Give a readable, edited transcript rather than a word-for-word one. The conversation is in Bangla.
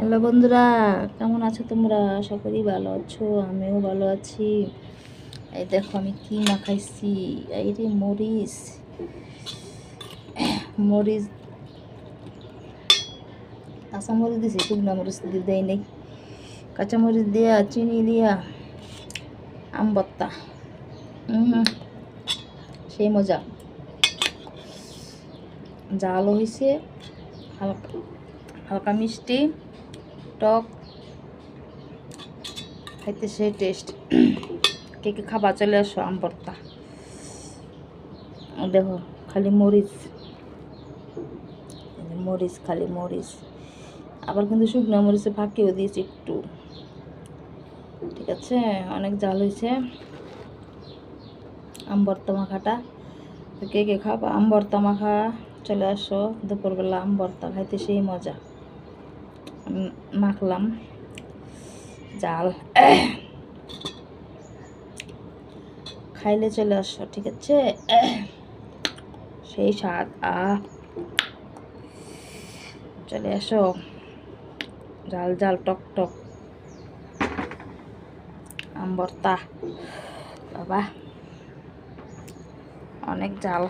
হ্যালো বন্ধুরা, কেমন আছো তোমরা? আশা করি ভালো আছো, আমিও ভালো আছি। এই দেখো আমি কি মাখাইছি। এই রে মরিচ মরিচ কাঁচা মরিচ দিছি, শুকনা মরিচ দেয় নেই। কাঁচা মরিচ দিয়া চিনি দিয়া আম ভর্তা, সেই মজা। জালও হয়েছে, হালকা হালকা মিষ্টি টক, খাইতে সেই টেস্ট। কে কে খাবার চলে আসো আম ভর্তা। দেখো খালি মরিচ মরিচ, খালি মরিচ। আবার কিন্তু শুকনো মরিচে ফাঁকিও দিয়েছি একটু। ঠিক আছে, অনেক জাল হয়েছে আম ভর্তা মাখাটা। কে কে খাবা আম ভর্তা মাখা? চলে আসো, দুপুরবেলা আম ভর্তা খাইতে সেই মজা। মাখলাম জাল, খাইলে চলে আসো। ঠিক আছে, সেই স্বাদ। চলে আসো, জাল জাল টক টক আম ভর্তা। বাবা অনেক জাল।